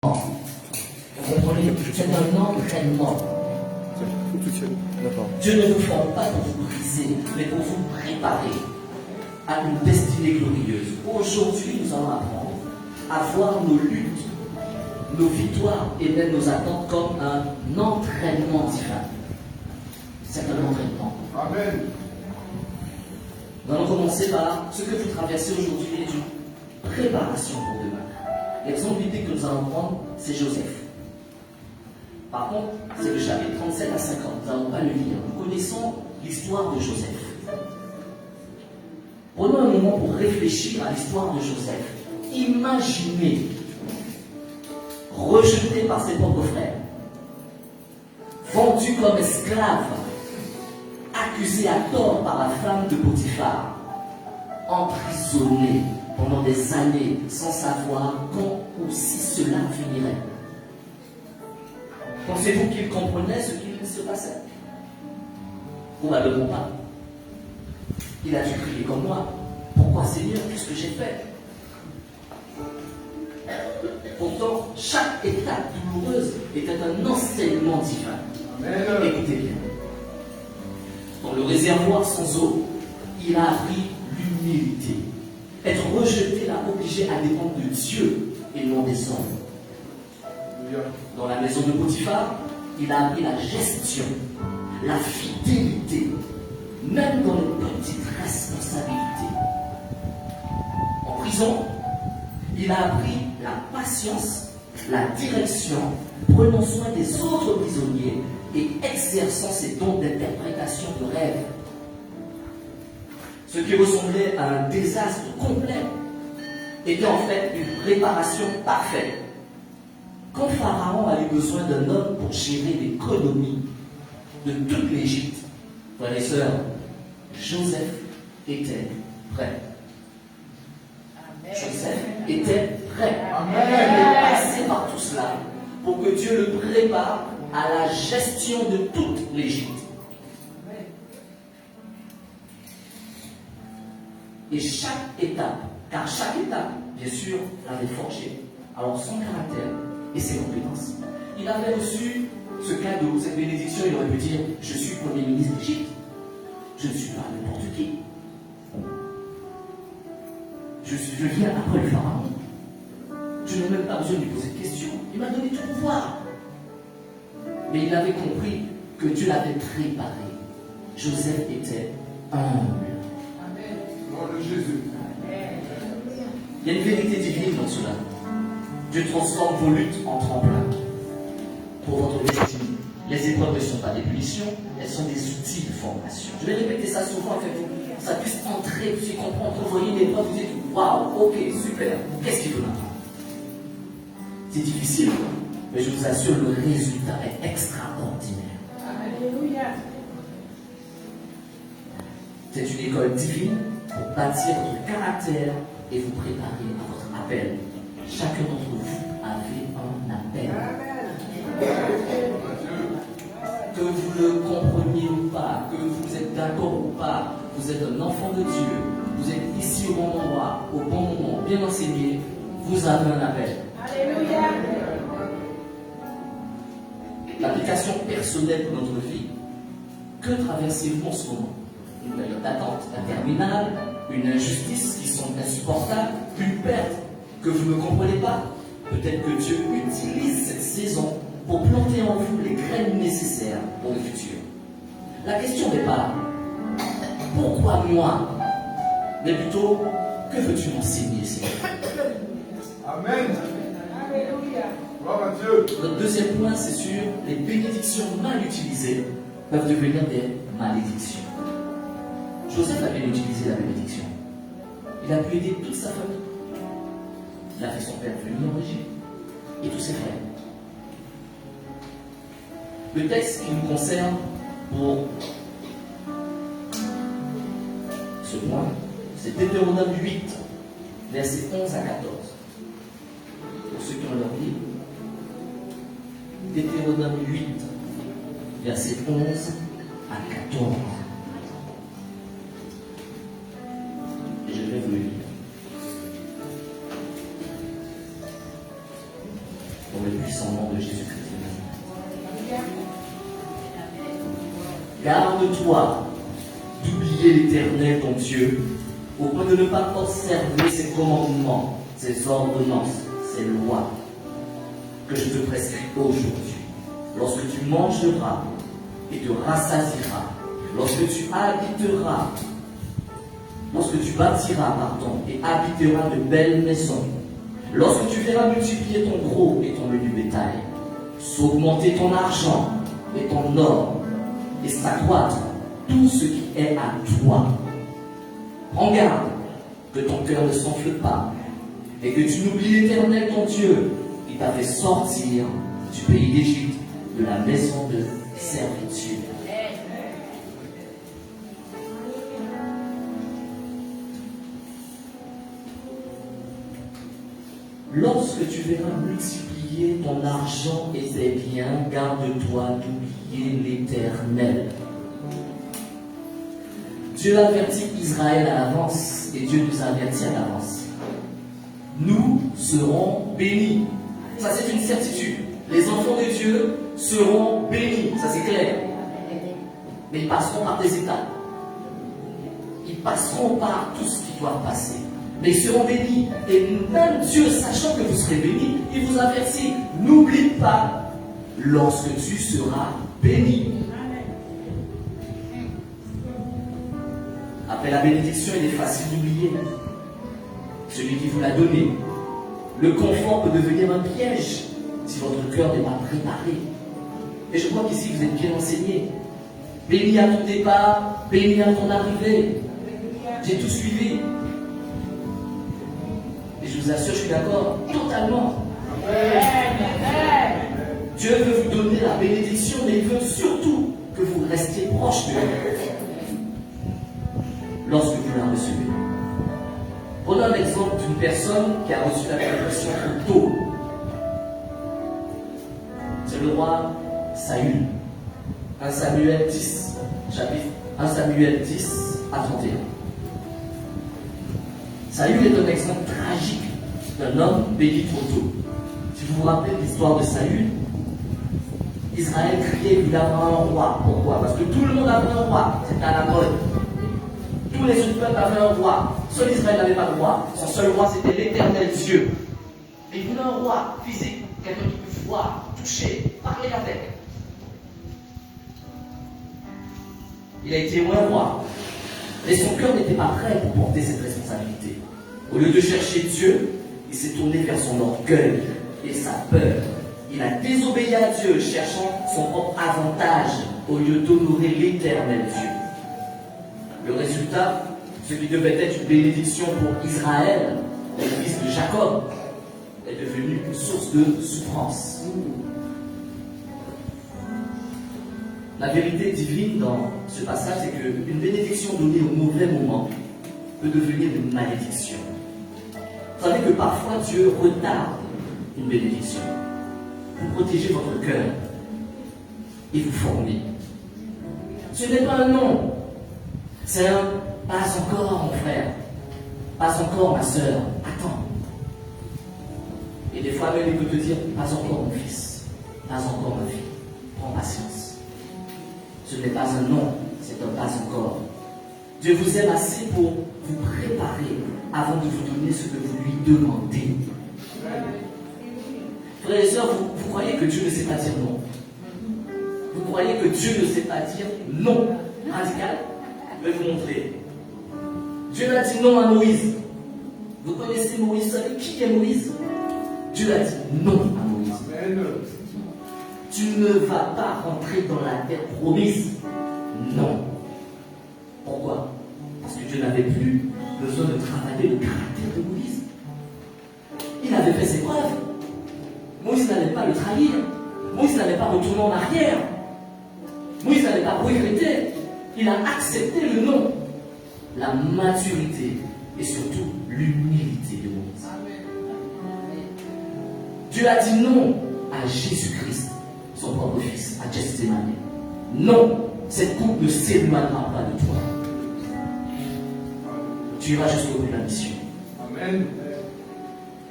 Vous comprenez? C'est un entraînement. Dieu ne nous forme pas pour vous briser, mais pour vous préparer à une destinée glorieuse. Aujourd'hui, nous allons apprendre à voir nos luttes, nos victoires et même nos attentes comme un entraînement divin. C'est un entraînement. Amen. Nous allons commencer par ce que vous traversez aujourd'hui est une préparation pour demain. L'exemple biblique que nous allons prendre, c'est Joseph. Par contre, c'est le chapitre 37 à 50. Nous n'allons pas le lire. Nous connaissons l'histoire de Joseph. Prenons un moment pour réfléchir à l'histoire de Joseph. Imaginez, rejeté par ses propres frères, vendu comme esclave, accusé à tort par la femme de Potiphar, emprisonné pendant des années sans savoir quand ou si cela finirait. Pensez-vous qu'il comprenait ce qu'il se passait? Probablement pas. Il a dû crier comme moi. Pourquoi Seigneur, qu'est-ce que j'ai fait? Pourtant, chaque étape douloureuse était un enseignement divin. Amen. Écoutez bien. Dans le réservoir sans eau, il a appris l'humilité. Être rejeté l'a obligé à dépendre de Dieu et non des hommes. Dans la maison de Potiphar, il a appris la gestion, la fidélité, même dans les petites responsabilités. En prison, il a appris la patience, la direction, prenant soin des autres prisonniers et exerçant ses dons d'interprétation de rêves. Ce qui ressemblait à un désastre complet était en fait une préparation parfaite. Quand Pharaon a eu besoin d'un homme pour gérer l'économie de toute l'Égypte, frères et sœurs, Joseph était prêt. Joseph était prêt. Il est passé par tout cela pour que Dieu le prépare à la gestion de toute l'Égypte. Et chaque étape, car chaque étape, bien sûr, l'avait forgé. Alors son caractère et ses compétences. Il avait reçu ce cadeau, cette bénédiction, il aurait pu dire, je suis premier ministre d'Égypte. Je ne suis pas n'importe qui. Je viens après le pharaon. Je n'ai même pas besoin de lui poser de questions. Il m'a donné tout pouvoir. Mais il avait compris que Dieu l'avait préparé. Joseph était humble. Amen. Gloire de Jésus. Il y a une vérité divine dans cela. Dieu transforme vos luttes en tremplin pour votre destinée. Les épreuves ne sont pas des punitions, elles sont des outils de formation. Je vais répéter ça souvent afin que ça puisse entrer, vous comprendre. Vous voyez une épreuve, vous dites waouh, ok, super, qu'est-ce qu'il veut m'apprendre? C'est difficile, mais je vous assure, le résultat est extraordinaire. Alléluia. C'est une école divine pour bâtir votre caractère et vous préparer à votre appel. Chacun d'entre vous avait un appel. Que vous le compreniez ou pas, que vous êtes d'accord ou pas, vous êtes un enfant de Dieu, vous êtes ici au bon endroit, au bon moment, bien enseigné, vous avez un appel. Alléluia. L'application personnelle de notre vie, que traversez-vous en ce moment? Une période d'attente interminable, une injustice qui semble insupportable, une perte que vous ne comprenez pas? Peut-être que Dieu utilise cette saison pour planter en vous les graines nécessaires pour le futur. La question n'est pas pourquoi moi, mais plutôt que veux-tu m'enseigner, Seigneur? Amen. Alléluia. Gloire à Dieu. Notre deuxième point, c'est sur les bénédictions mal utilisées peuvent devenir des malédictions. Joseph a bien utilisé la bénédiction. Il a pu aider toute sa famille. Il a fait son père venir en Égypte et tous ses frères. Le texte qui nous concerne pour ce point, c'est Deutéronome 8, versets 11 à 14. Pour ceux qui ont leur livre, Deutéronome 8, versets 11 à 14. Et je vais vous le lire. dans le puissant nom de Jésus-Christ. Garde-toi d'oublier l'Éternel ton Dieu, au point de ne pas observer ses commandements, ses ordonnances, ses lois, que je te prescris aujourd'hui. Lorsque tu mangeras et te rassasieras, lorsque tu habiteras, lorsque tu bâtiras, et habiteras de belles maisons, lorsque tu verras multiplier ton gros et ton menu bétail, s'augmenter ton argent et ton or, et s'accroître tout ce qui est à toi. Prends garde que ton cœur ne s'enfle pas et que tu n'oublies l'Éternel ton Dieu qui t'a fait sortir du pays d'Égypte, de la maison de servitude. Lorsque tu verras multiplier ton argent et tes biens, garde-toi d'oublier l'Éternel. Dieu avertit Israël à l'avance et Dieu nous avertit à l'avance. Nous serons bénis. Ça, c'est une certitude. Les enfants de Dieu seront bénis. Ça, c'est clair. Mais ils passeront par des étapes. Ils passeront par tout ce qui doit passer. Mais ils seront bénis. Et même Dieu, sachant que vous serez bénis, il vous avertit. N'oublie pas lorsque tu seras béni. Après la bénédiction, il est facile d'oublier. Celui qui vous l'a donné. Le confort peut devenir un piège si votre cœur n'est pas préparé. Et je crois qu'ici, vous êtes bien enseigné. Béni à ton départ, béni à ton arrivée. J'ai tout suivi. Et je vous assure, je suis d'accord totalement. Dieu veut vous donner la bénédiction, mais il veut surtout que vous restiez proche de lui lorsque vous la recevez. Prenons un exemple d'une personne qui a reçu la bénédiction trop tôt. C'est le roi Saül. 1 Samuel 10, chapitre 1 Samuel 10 à 31. Saül est un exemple tragique d'un homme béni trop tôt. Si vous vous rappelez l'histoire de Saül, Israël criait qu'il avait un roi. Pourquoi? Parce que tout le monde avait un roi. C'était à la mode. Tous les autres peuples avaient un roi. Seul Israël n'avait pas de roi. Son seul roi, c'était l'Éternel Dieu. Et il voulait un roi physique, quelqu'un qui peut voir, toucher, parler avec. Il a été un roi. Mais son cœur n'était pas prêt pour porter cette responsabilité. Au lieu de chercher Dieu, il s'est tourné vers son orgueil et sa peur. Il a désobéi à Dieu, cherchant son propre avantage au lieu d'honorer l'Éternel Dieu. Le résultat, ce qui devait être une bénédiction pour Israël, le fils de Jacob, est devenu une source de souffrance. La vérité divine dans ce passage, c'est qu'une bénédiction donnée au mauvais moment peut devenir une malédiction. Vous savez que parfois Dieu retarde une bénédiction pour protéger votre cœur et vous former. Ce n'est pas un non, c'est un pas encore, mon frère, pas encore, ma soeur, attends. Et des fois même il peut te dire, pas encore, mon fils, pas encore, ma fille, prends patience. Ce n'est pas un non, c'est un pas encore. Dieu vous aime assez pour vous préparer avant de vous donner ce que vous lui demandez. Frères et sœurs, vous croyez que Dieu ne sait pas dire non? Vous croyez que Dieu ne sait pas dire non radical? Je vais vous montrer. Dieu a dit non à Moïse. Vous connaissez Moïse, vous savez qui est Moïse? Dieu a dit non à Moïse. Amen. Tu ne vas pas rentrer dans la terre promise. Non. Pourquoi? Parce que Dieu n'avait plus besoin de travailler le caractère de Moïse. Il avait fait ses preuves. Moïse n'allait pas le trahir. Moïse n'allait pas retourner en arrière. Moïse n'allait pas regretter. Il a accepté le non. La maturité et surtout l'humilité de Moïse. Dieu a dit non à Jésus-Christ, son propre fils, à Gethsémani. Non, cette coupe ne s'éloignera pas de toi. Tu iras jusqu'au bout de la mission. Amen.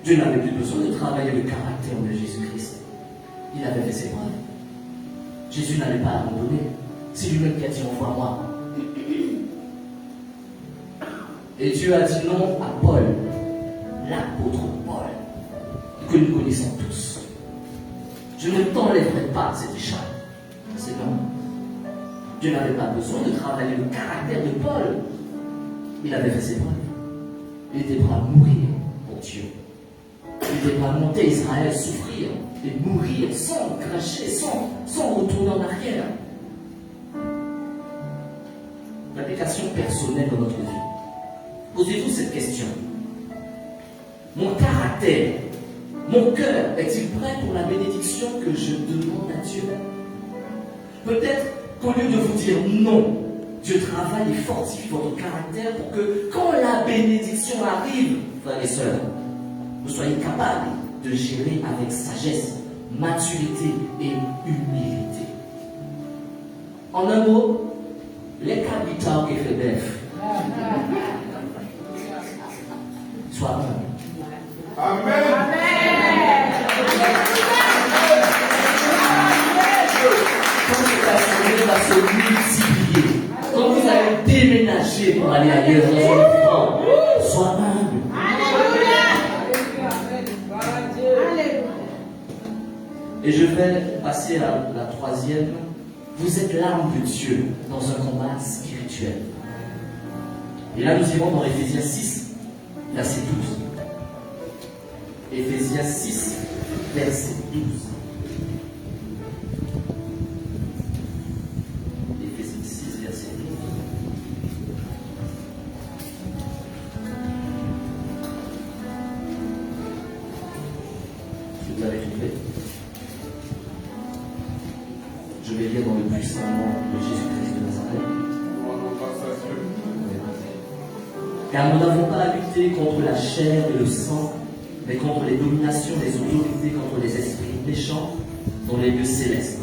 Dieu n'avait plus besoin de travailler le caractère de Jésus-Christ. fait ses preuves. Jésus n'allait pas abandonner. C'est lui-même qui a dit envoie-moi. Et Dieu a dit non à Paul, l'apôtre Paul, que nous connaissons tous. Je ne t'enlèverai pas cette écharpe. C'est non. Dieu n'avait pas besoin de travailler le caractère de Paul. Il avait fait ses preuves. Il était prêt à mourir pour Dieu. Il était prêt à monter Israël, souffrir et mourir sans cracher, sans retourner en arrière. L'application personnelle dans notre vie. Posez-vous cette question. Mon caractère, mon cœur est-il prêt pour la bénédiction que je demande à Dieu? Peut-être qu'au lieu de vous dire non, Dieu travaille et fortifie votre caractère pour que quand la bénédiction arrive, frères et sœurs, vous soyez capables de gérer avec sagesse, maturité et humilité. En un mot, les capitaux qui fait bœuf. Sois humble. Amen. Quand cette assemblée va se multiplier, quand vous allez déménager pour aller ailleurs dans un plan, sois humble. Et je vais passer à la troisième. Vous êtes l'arme de Dieu dans un combat spirituel. Et là, nous irons dans Éphésiens 6, verset 12. Éphésiens 6, verset 12. Éphésiens 6, verset 12. Si vous avez trouvé, je vais lire dans le puissant nom de Jésus-Christ de Nazareth. Car nous n'avons pas à lutter contre la chair et le sang, mais contre les dominations des autorités, contre les esprits méchants dans les lieux célestes.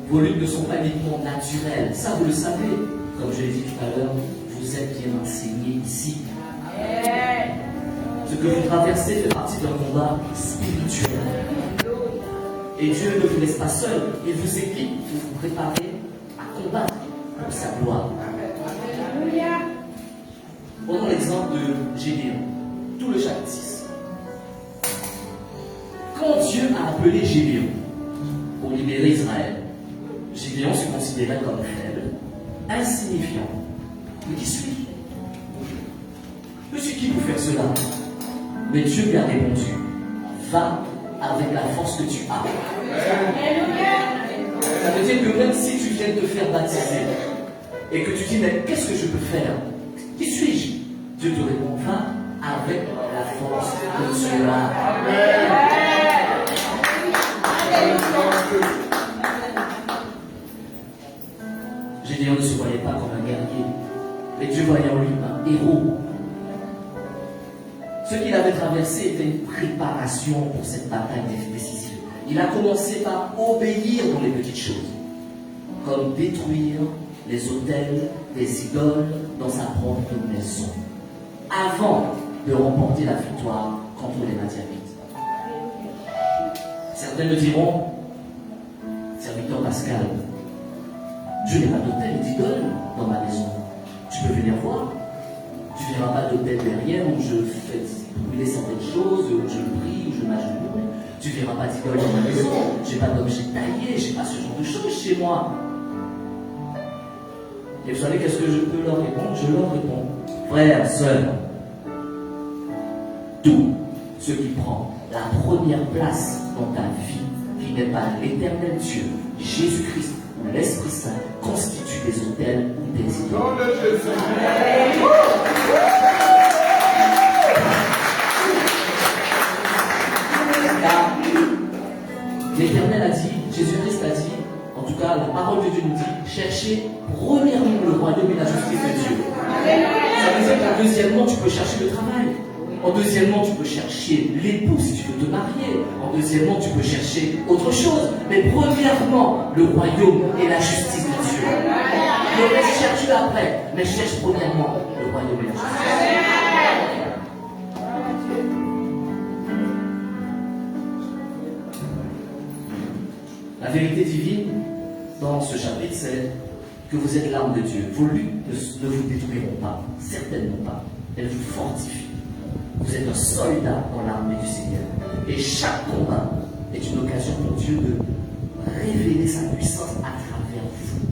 Vos luttes ne sont pas uniquement naturelles, ça vous le savez. Comme je l'ai dit tout à l'heure, vous êtes bien enseigné ici. Ce que vous traversez fait partie d'un combat spirituel. Et Dieu ne vous laisse pas seul, il vous équipe pour vous préparer à combattre pour sa gloire. Prenons l'exemple de Gédéon, tout le chapitre 6. Quand Dieu a appelé Gédéon pour libérer Israël, Gédéon se considérait comme faible, insignifiant. Mais qui suis-je? Je suis qui pour faire cela? Mais Dieu lui a répondu, va avec la force que tu as. Ça veut dire que même si tu viens de te faire baptiser et que tu dis, mais qu'est-ce que je peux faire? Qui suis-je? Dieu te répond, va avec la force que tu as. Gédéon ne se voyait pas comme un guerrier, mais Dieu voyait en lui un héros. Ce qu'il avait traversé était une préparation pour cette bataille décisive. Il a commencé par obéir dans les petites choses, comme détruire les autels des idoles dans sa propre maison, avant de remporter la victoire contre les Madianites. Certains me diront, serviteur Pascal, je n'ai pas d'autel d'idole dans ma maison. Tu peux venir voir. Tu ne verras pas d'hôtel derrière où je fais brûler certaines choses, où je prie, où je m'agenouille. Tu ne verras pas d'idole dans ma maison. Je n'ai pas d'objet taillé, je n'ai pas ce genre de choses chez moi. Et vous savez qu'est-ce que je peux leur répondre? Je leur réponds, frères, sœurs, tout ce qui prend la première place dans ta vie, qui n'est pas l'éternel Dieu, Jésus-Christ ou l'Esprit Saint, constitue des autels ou des idoles. Nom de Jésus. Car l'Éternel a dit, Jésus-Christ a dit, en tout cas la parole de Dieu nous dit, cherchez premièrement le royaume et la justice de Dieu. Ça veut dire que deuxièmement, tu peux chercher le travail. En deuxièmement, tu peux chercher l'époux si tu veux te marier. En deuxièmement, tu peux chercher autre chose. Mais premièrement, le royaume et la justice de Dieu. Le reste, cherche-le après. Mais cherche premièrement le royaume et la justice. La vérité divine dans ce chapitre, c'est que vous êtes l'arme de Dieu. Vos luttes ne vous détruiront pas, certainement pas. Elles vous fortifient. Vous êtes un soldat dans l'armée du Seigneur. Et chaque combat est une occasion pour Dieu de révéler sa puissance à travers vous.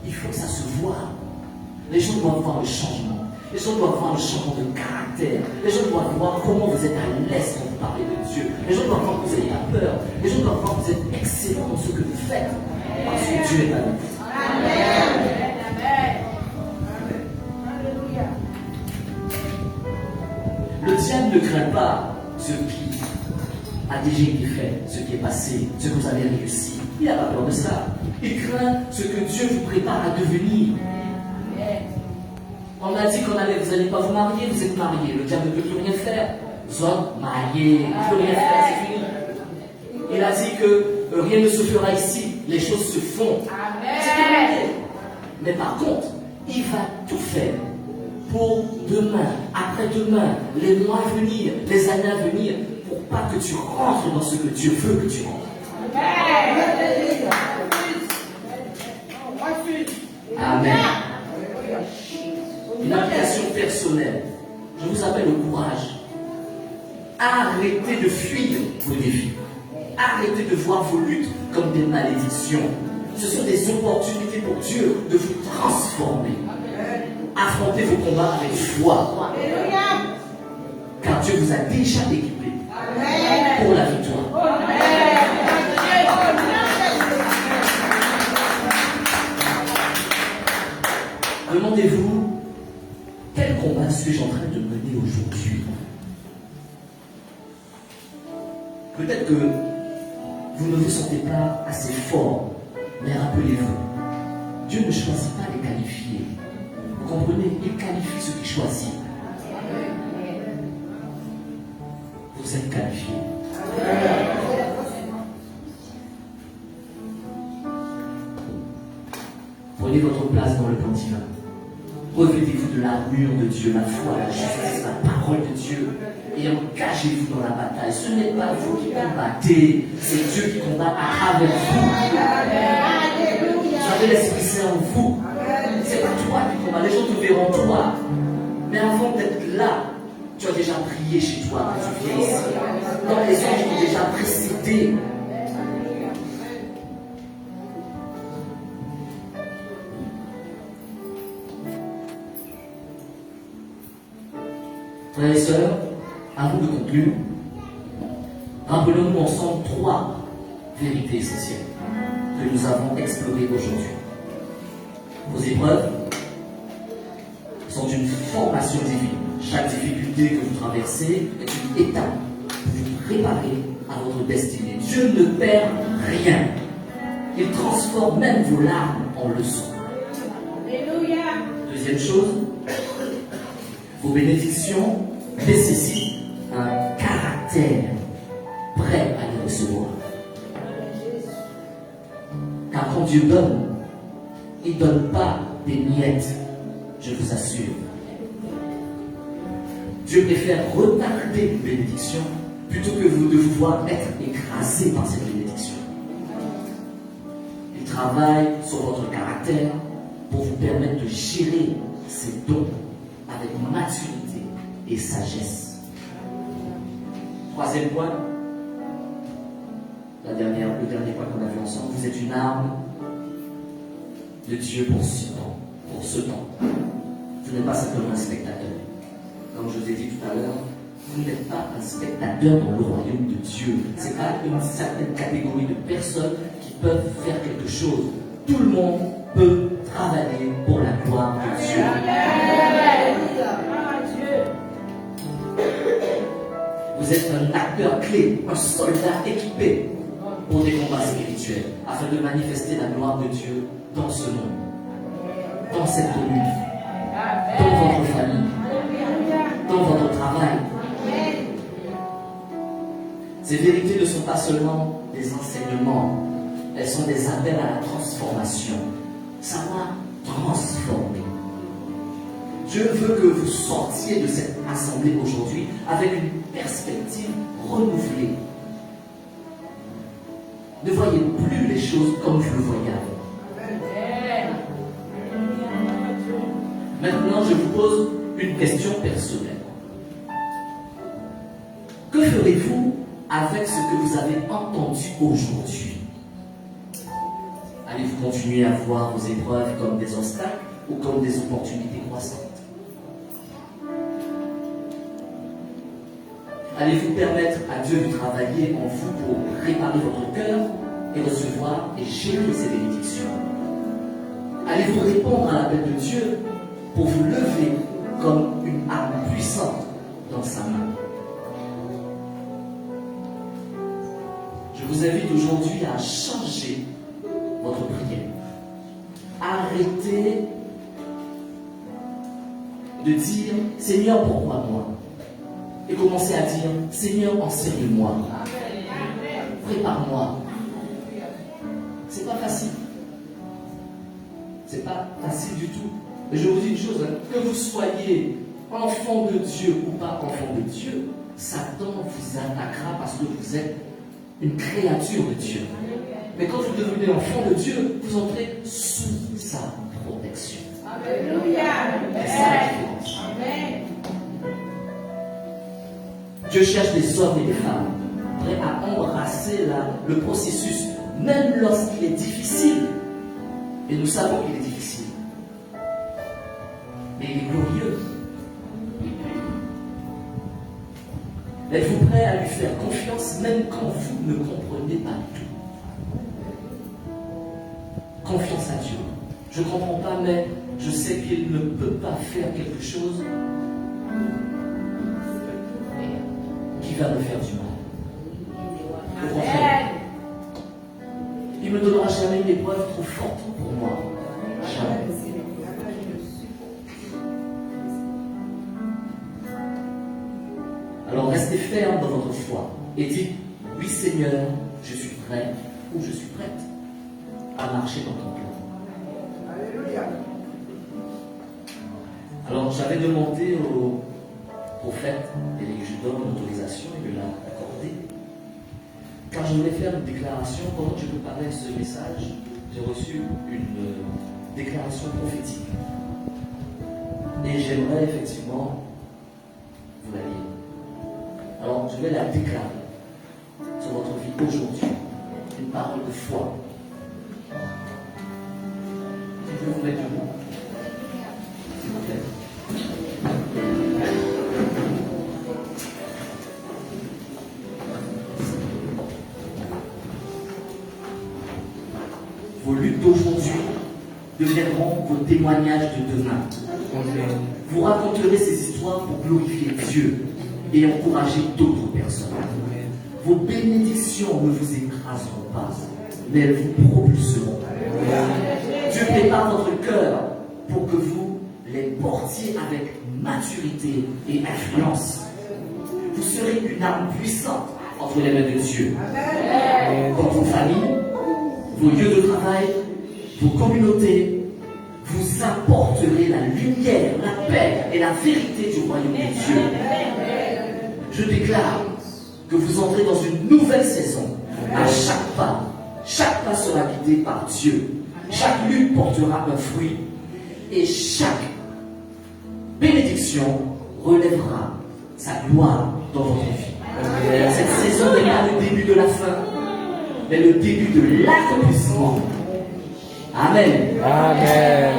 Il faut que ça se voie. Les gens doivent voir le changement. Les gens doivent voir le changement de caractère. Les gens doivent voir comment vous êtes à l'aise quand vous parlez de Dieu. Les gens doivent voir que vous n'avez pas peur. Les gens doivent voir que vous êtes excellent dans ce que vous faites. Parce que Dieu est avec vous. Amen. Alléluia. Le diable ne craint pas ce qui a déjà été fait, ce qui est passé, ce que vous avez réussi. Il n'a pas peur de ça. Il craint ce que Dieu vous prépare à devenir. On a dit vous n'allez pas vous marier, vous êtes mariés. Le diable ne peut plus rien faire. Vous êtes mariés, il ne peut rien faire, c'est fini. Il a dit que rien ne se fera ici, les choses se font. Amen. Mais par contre, il va tout faire pour demain, après-demain, les mois à venir, les années à venir, pour pas que tu rentres dans ce que Dieu veut que tu rentres. Amen. Une application personnelle. Je vous appelle au courage. Arrêtez de fuir vos défis. Arrêtez de voir vos luttes comme des malédictions. Ce sont des opportunités pour Dieu de vous transformer. Affrontez vos combats avec foi. Car Dieu vous a déjà équipé pour la victoire. Demandez-vous, quel combat suis-je en train de mener aujourd'hui? Peut-être que vous ne vous sentez pas assez fort, mais rappelez-vous, Dieu ne choisit pas les qualifiés. Vous comprenez? Il qualifie ceux qui choisissent. Vous êtes qualifiés. Prenez votre place dans le plan divin. Revêtez-vous de l'armure de Dieu, la foi, la justice, la parole de Dieu. Et engagez-vous dans la bataille. Ce n'est pas vous qui combattez, c'est Dieu qui combat à travers vous. Vous avez l'Esprit Saint en vous. C'est pas toi qui combats. Les gens te verront toi. Mais avant d'être là, tu as déjà prié chez toi quand tu viens ici. Donc les anges t'ont déjà précédé. Frères et sœurs, avant de conclure, rappelons-nous ensemble 3 vérités essentielles que nous avons explorées aujourd'hui. Vos épreuves sont une formation divine. Chaque difficulté que vous traversez est une étape pour vous préparer à votre destinée. Dieu ne perd rien. Il transforme même vos larmes en leçons. Alléluia. Deuxième chose, vos bénédictions nécessitent un caractère prêt à les recevoir. Car quand Dieu donne, il ne donne pas des miettes, je vous assure. Dieu préfère retarder une bénédiction plutôt que de vous voir être écrasé par cette bénédiction. Il travaille sur votre caractère pour vous permettre de gérer ces dons avec maturité et sagesse. Troisième point, le dernier point qu'on a vu ensemble, vous êtes une arme de Dieu pour ce temps. Vous n'êtes pas simplement un spectateur. Comme je vous ai dit tout à l'heure, vous n'êtes pas un spectateur dans le royaume de Dieu. Ce n'est pas une certaine catégorie de personnes qui peuvent faire quelque chose. Tout le monde peut travailler pour la gloire de Dieu. Vous êtes un acteur clé, un soldat équipé pour des combats spirituels, afin de manifester la gloire de Dieu dans ce monde, dans cette commune, dans votre famille, dans votre travail. Ces vérités ne sont pas seulement des enseignements, elles sont des appels à la transformation. Savoir transformer. Dieu veut que vous sortiez de cette assemblée aujourd'hui avec une perspective renouvelée. Ne voyez plus les choses comme vous le voyez avant. Maintenant, je vous pose une question personnelle. Que ferez-vous avec ce que vous avez entendu aujourd'hui? Allez-vous continuer à voir vos épreuves comme des obstacles ou comme des opportunités croissantes? Allez-vous permettre à Dieu de travailler en vous pour réparer votre cœur et recevoir et gérer ses bénédictions? Allez-vous répondre à l'appel de Dieu pour vous lever comme une arme puissante dans sa main? Je vous invite aujourd'hui à changer votre prière. Arrêtez de dire « Seigneur, pourquoi moi ?» et commencez à dire « Seigneur, enseigne-moi. Prépare-moi. » C'est pas facile. C'est pas facile du tout. Mais je vous dis une chose, que vous soyez enfant de Dieu ou pas enfant de Dieu, Satan vous attaquera parce que vous êtes une créature de Dieu. Mais quand vous devenez enfant de Dieu, vous entrez sous sa protection. Alléluia. C'est ça la différence. Dieu cherche des hommes et des femmes prêts à embrasser le processus, même lorsqu'il est difficile. Et nous savons qu'il est difficile. Mais il est glorieux. Êtes-vous prêt à lui faire confiance même quand vous ne comprenez pas tout? Confiance à Dieu. Je ne comprends pas, mais je sais qu'il ne peut pas faire quelque chose qui va me faire du mal. Au contraire, il ne me donnera jamais une épreuve trop forte pour moi. Jamais. Alors restez ferme dans votre foi et dites, oui Seigneur, je suis prêt ou je suis prête à marcher dans ton plan. Alléluia. Alors j'avais demandé au prophète et je donne l'autorisation, il me l'a accordé. Car je voulais faire une déclaration, pendant que je préparais ce message, j'ai reçu une déclaration prophétique. Et j'aimerais effectivement vous la lire. Alors, je vais la déclarer sur votre vie aujourd'hui. Une parole de foi. Je vais vous mettre debout. S'il vous plaît. Vos luttes d'aujourd'hui deviendront vos témoignages de demain. Vous raconterez ces histoires pour glorifier Dieu et encourager d'autres personnes. Vos bénédictions ne vous écraseront pas, mais elles vous propulseront. Dieu prépare votre cœur pour que vous les portiez avec maturité et influence. Vous serez une arme puissante entre les mains de Dieu. Dans vos familles, vos lieux de travail, vos communautés, vous apporterez la lumière, la paix et la vérité du royaume de Dieu. Je déclare que vous entrez dans une nouvelle saison. À chaque pas sera guidé par Dieu. Chaque lutte portera un fruit et chaque bénédiction relèvera sa gloire dans votre vie. Cette saison n'est pas le début de la fin, mais le début de l'accomplissement. Amen. Amen.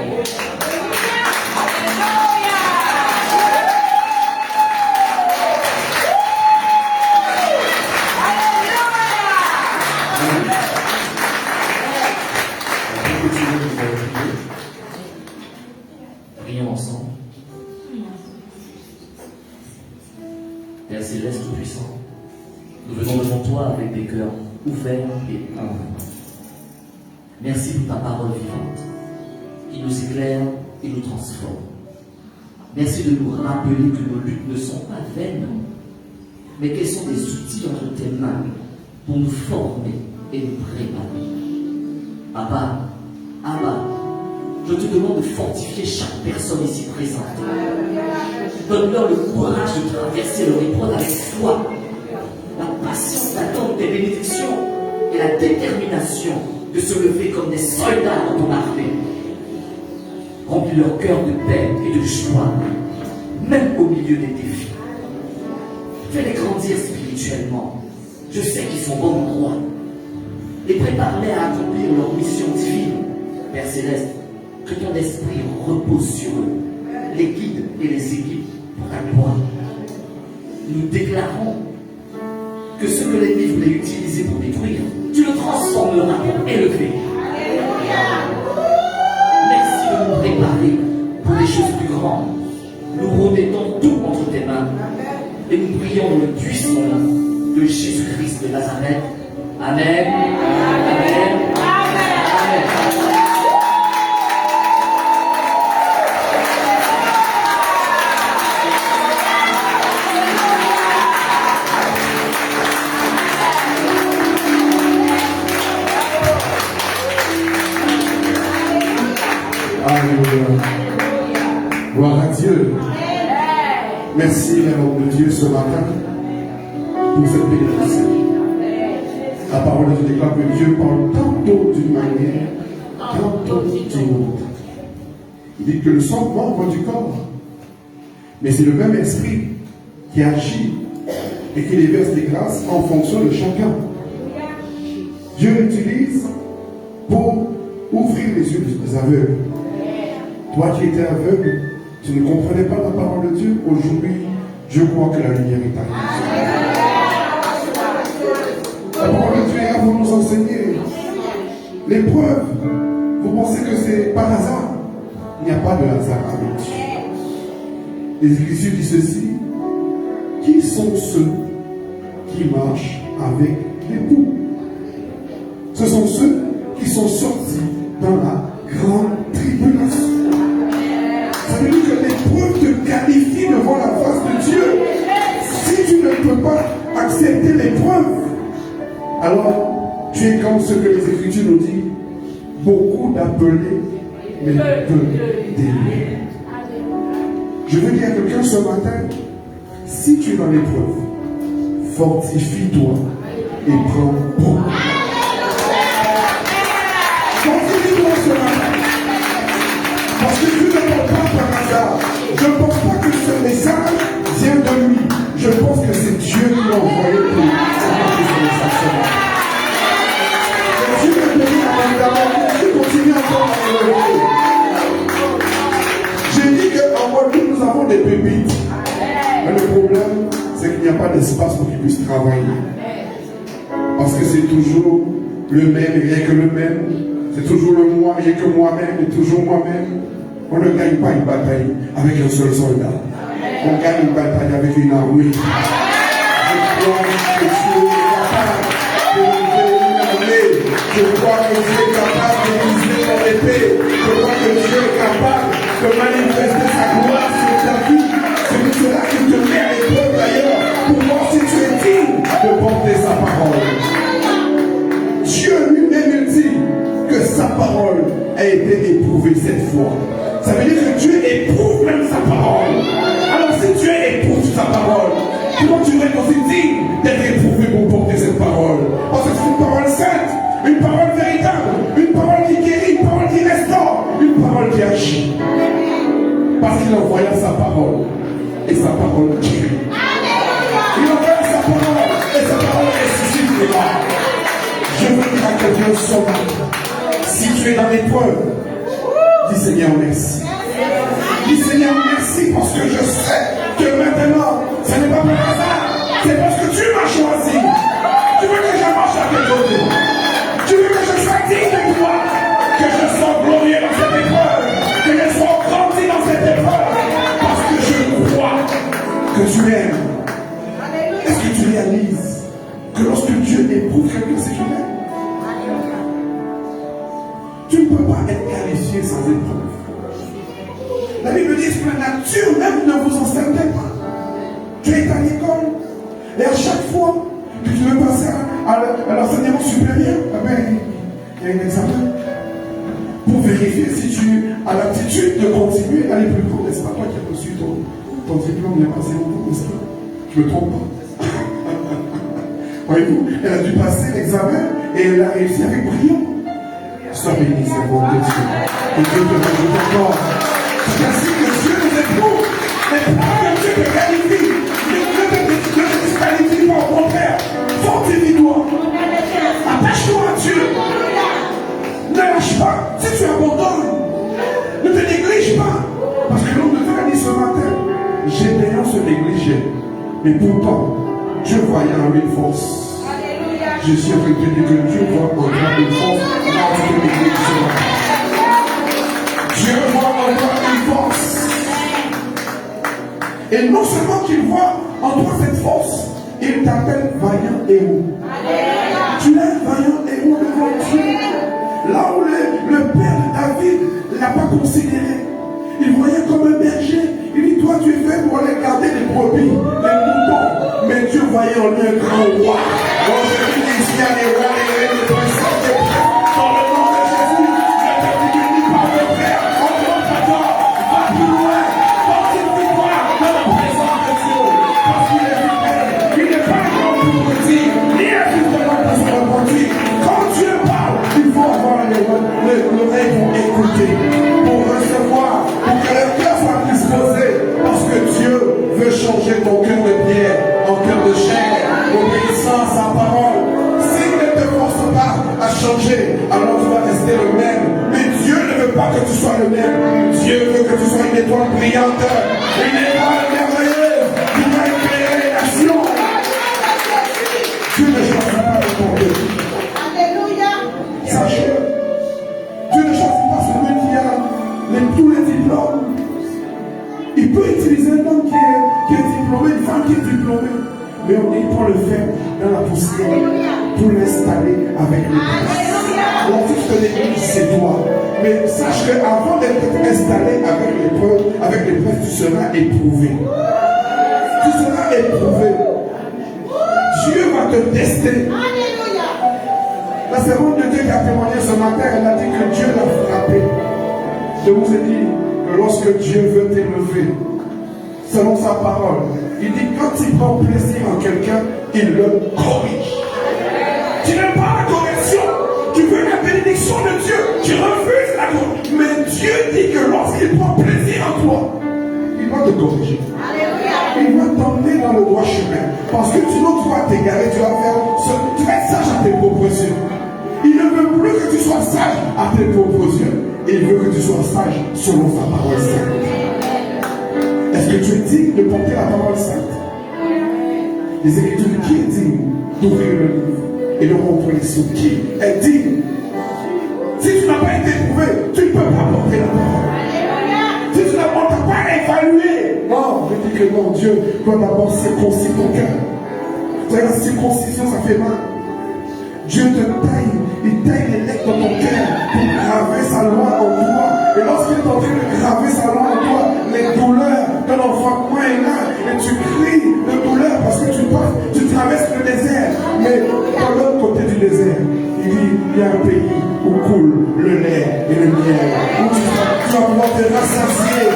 Prions ensemble. Père Céleste Tout-Puissant, nous venons devant toi avec des cœurs ouverts et humbles. Merci pour ta parole vivante, qui nous éclaire et nous transforme. Merci de nous rappeler que nos luttes ne sont pas vaines, mais qu'elles sont des outils entre tes mains pour nous former et nous préparer. Papa, Abba, je te demande de fortifier chaque personne ici présente. Donne-leur le courage de traverser leur épreuve avec foi, la patience d'attendre tes bénédictions et la détermination de se lever comme des soldats dans ton armée. Remplis leur cœur de paix et de joie, même au milieu des défis. Fais-les grandir spirituellement. Je sais qu'ils sont au bon endroit. Et prépare-les à accomplir leur mission divine. Père Céleste, que ton esprit repose sur eux, les guide et les équipe pour ta gloire. Nous déclarons que ce que l'ennemi voulait utiliser pour détruire, tu le transformeras pour élever. Merci de nous préparer pour des choses plus grandes. Nous remettons tout entre tes mains et nous prions dans le puissant nom de Jésus-Christ de Nazareth. Amen. Amen. Amen. Alléluia. Gloire à Dieu. Merci, l'homme de Dieu, ce matin, pour cette bénédiction. La parole de Dieu déclare que Dieu parle tantôt d'une manière, tantôt d'une autre. Il dit que le sang membre du corps, mais c'est le même esprit qui agit et qui déverse des grâces en fonction de chacun. Dieu l'utilise pour ouvrir les yeux des aveugles. Toi qui étais aveugle, tu ne comprenais pas la parole de Dieu. Aujourd'hui, je crois que la lumière est arrivée. La parole de Dieu est là pour nous enseigner. L'épreuve, vous pensez que c'est par hasard? Il n'y a pas de hasard avec Dieu. Les Écritures disent ceci: qui sont ceux qui marchent avec l'époux? Ce sont ceux qui sont sortis dans la grande tribulation. Ça veut dire que l'épreuve te qualifie devant la face de Dieu. Si tu ne peux pas accepter l'épreuve, alors tu es comme ce que les Écritures nous disent: beaucoup d'appelés, mais peu d'élus. Je veux dire à quelqu'un ce matin, si tu es dans l'épreuve, fortifie-toi et prends beaucoup. Fortifie-toi ce matin. Parce que Dieu ne parle pas par hasard. Je ne pense pas que ce message vient de lui. Je pense que c'est Dieu qui l'a envoyé pour apporter ce message. Dieu m'a donné abondamment. Je continue encore à l'élever. J'ai dit qu'en Guadeloupe, nous avons des pépites. Mais le problème, c'est qu'il n'y a pas d'espace pour qu'ils puissent travailler. Parce que c'est toujours le même et rien que le même. C'est toujours le moi, rien que moi-même et toujours moi-même. On ne gagne pas une bataille avec un seul soldat. On gagne une bataille avec une armée. Je crois que Dieu est capable de lever une armée. Je crois que Dieu est capable de briser ton épée. Je crois que Dieu est capable de manifester sa gloire sur ta vie. C'est pour cela qu'il te met à l'épreuve d'ailleurs, pour voir si tu es digne de porter sa parole. Dieu lui-même dit que sa parole a été éprouvée cette fois. Ça veut dire que Dieu éprouve même sa parole. Alors si Dieu éprouve sa parole, comment tu es aussi digne d'être éprouvé pour porter cette parole? Parce que c'est une parole sainte, une parole véritable, une parole qui guérit, une parole qui restaure, une parole qui agit. Parce qu'il envoya sa parole, et sa parole guérit. Il envoya sa parole, et sa parole ressuscite les morts. Je veux dire à quelqu'un ce matin, si tu es dans l'épreuve, dis Seigneur merci. Dis Seigneur merci parce que je sais que maintenant, ce n'est pas par hasard, c'est parce que tu m'as choisi. Tu veux que je marche à tes côtés. Tu veux que je sois digne de toi, que je sois glorieux dans cette épreuve, que je sois grandi dans cette épreuve, parce que je crois que tu aimes. Est-ce que tu réalises que lorsque Dieu éprouve quelqu'un, c'est qu'il aime? Tu ne peux pas être qualifié sans épreuve. La Bible dit que la nature même ne vous enseigne pas. Tu es à l'école et à chaque fois que tu veux passer à l'enseignement supérieur, il y a un examen pour vérifier si tu as l'aptitude de continuer à aller plus loin. N'est-ce pas toi qui as reçu ton diplôme il y a pas si longtemps, n'est-ce pas? Je ne me trompe pas. Voyez-vous, elle a dû passer l'examen et elle a réussi avec brio. Sois béni, Seigneur de Dieu. Et Dieu te bénisse encore. C'est ainsi que Dieu nous éprouve. Mais pas que Dieu te qualifie. Ne te disqualifie pas, au contraire. Fortifie-toi. Attache-toi à Dieu. Ne lâche pas. Si tu abandonnes, ne te néglige pas. Parce que l'homme de Dieu a dit ce matin, Gédéon se négligeait. Mais pourtant, Dieu voyait en lui une force. Je suis en train de te dire que Dieu voit en toi une force. Là où tu te négliges ce matin. Dieu voit en toi une force. Et non seulement qu'il voit en toi cette force, il t'appelle vaillant héros. Tu es un vaillant héros devant Dieu. Là où le père de David ne l'a pas considéré. Il voyait comme un berger. Il dit, toi tu es fait pour aller garder les brebis, les moutons. Mais Dieu voyait en lui un grand roi. Donc je dis ici à les rois, les reines, les puissants, les prêtres. Dans le nom de Jésus, je te bénis par le frère. Encore pas toi. Va plus loin. Fortifie-toi dans la présence de Dieu. Parce qu'il est fidèle. Il n'est pas un homme pour mentir, ni un fils de l'homme pour se repentir. Quand Dieu parle, il faut avoir l'oreille pour écouter, pour recevoir, pour que le cœur soit disposé. Parce que Dieu veut changer ton cœur de pierre en cœur de chair, obéissant à sa parole. S'il ne te force pas à changer, alors tu vas rester le même. Mais Dieu ne veut pas que tu sois le même. Dieu veut que tu sois une étoile brillante, une étoile merveilleuse qui va éclairer les nations. Dieu ne choisit pas de ton Dieu. Sache-le. Dieu ne choisit pas celui qui a tous les diplômes. Il peut utiliser un homme qui est diplômé, une femme qui est diplômée. Mais on dit pour le faire dans la poussière, pour l'installer avec les princes. L'enfant de l'église, c'est toi. Mais sache qu'avant d'être installé avec les princes, tu seras éprouvé. Tu seras éprouvé. Dieu va te tester. La servante de Dieu qui a témoigné ce matin, elle a dit que Dieu l'a frappé. Je vous ai dit que lorsque Dieu veut t'élever, selon sa parole, il dit quand il prend plaisir en quelqu'un, il le corrige. Tu n'aimes pas la correction, tu veux la bénédiction de Dieu, tu refuses la correction. Mais Dieu dit que lorsqu'il prend plaisir en toi, il va te corriger. Il va t'emmener dans le droit chemin. Parce que sinon tu vas t'égarer, tu vas être sage à tes propres yeux. Il ne veut plus que tu sois sage à tes propres yeux. Il veut que tu sois sage selon sa parole sainte. Est-ce que tu es digne de porter la parole sainte? Les Écritures, qui est digne d'ouvrir le livre et de montrer les sous? Qui est digne? Si tu n'as pas été éprouvé, tu ne peux pas porter la parole. Si tu n'as pas évalué, non, je dis que non, Dieu doit d'abord circoncire ton cœur. Tu sais, la circoncision, ça fait mal. Dieu te taille, il taille les lettres dans ton cœur pour graver sa loi en toi. Et lorsqu'il est en train de graver sa loi en toi, les douleurs de l'enfantement est là. Et tu cries de douleur parce que tu traverses le désert. Mais de l'autre côté du désert, il y a un pays où coule le lait et le miel. Où tu vas pouvoir te rassasier.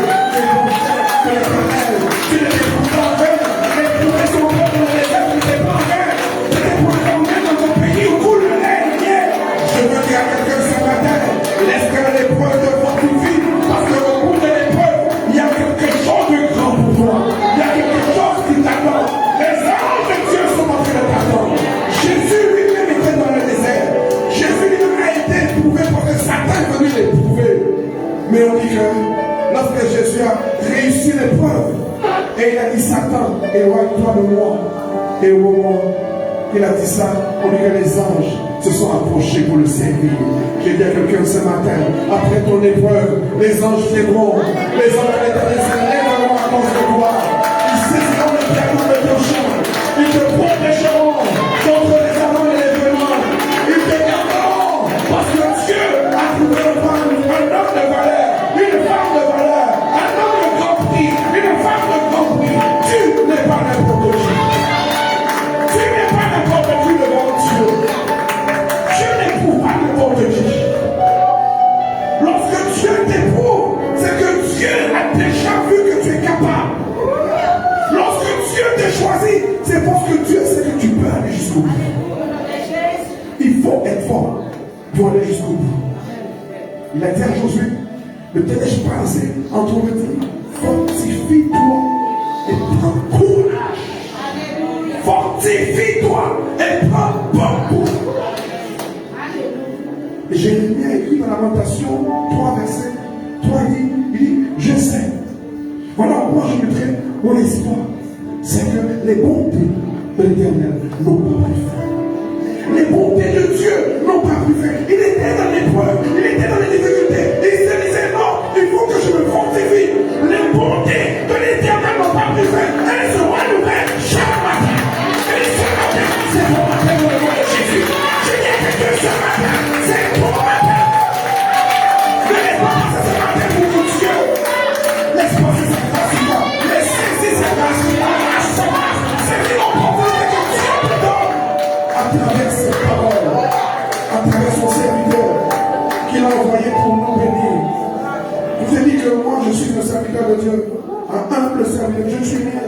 Tu ne t'éprouves pas en vain. Les promesses sont bonnes dans le désert, tu ne t'es pas en vain. Tu t'éprouves en vain dans ton pays où coule le lait et le miel. Je veux dire à quelqu'un ce matin, laisse que l'épreuve te fortifie. Parce qu'au bout de l'épreuve, il y a quelque chose de grand pour toi. Il y a quelque chose qui t'attend. Les anges de Dieu sont en train de t'attendre. Jésus lui-même était dans le désert. Jésus lui-même a été éprouvé parce que Satan est venu l'éprouver. Mais on dit que lorsque Jésus a réussi l'épreuve, et il a dit Satan, éloigne-toi de moi. Et au moment qu'il a dit ça, on dit que les anges se sont approchés pour le servir. J'ai dit à quelqu'un ce matin, après ton épreuve, les anges viendront, les anges de l'éternel se lèveront à cause de toi. Ils saisiront le piano de ton chant, ils te protégeront contre les amants et les violents. Ils te garderont parce que Dieu a trouvé un homme de valeur, une femme de valeur, un homme de grand prix, une femme de grand prix. Tu n'es pas n'importe qui. Tu n'es pas n'importe qui devant Dieu. Dieu n'éprouve pas n'importe qui. Lorsque Dieu t'éprouve, c'est que Dieu a déjà vu que tu es capable. fort pour aller jusqu'au bout. Il a dit à Josué, ne te laisse pas assez entourlouper. Fortifie-toi et prends courage. Fortifie-toi et prends bon courage. Et Jérémie a écrit dans Lamentation 3 versets 3, il dit, je sais. Voilà pourquoi je mettrai mon espoir. C'est que les bontés de l'Éternel n'ont pas pris fin. Les bontés de Dieu n'ont pas pris fin. Il était dans l'épreuve, il était dans les difficultés. Et il se disait, non, il faut que je me fortifie. Les bontés de l'Éternel n'ont pas pris fin. Elles seront nouvelles chaque matin. Et ce matin, c'est ton matin pour le nom de Jésus. Je dis à quelqu'un ce matin, c'est ton matin. Ne laisse pas passer ce matin pour ton Dieu. Laisse passer cette grâce-là. Laisse saisir cette grâce-là. C'est l'opportunité que Dieu te donne à travers cette parole, à travers son serviteur qu'il a envoyé pour nous bénir. Je vous ai dit que moi je suis le serviteur de Dieu, un humble serviteur. Je ne suis rien,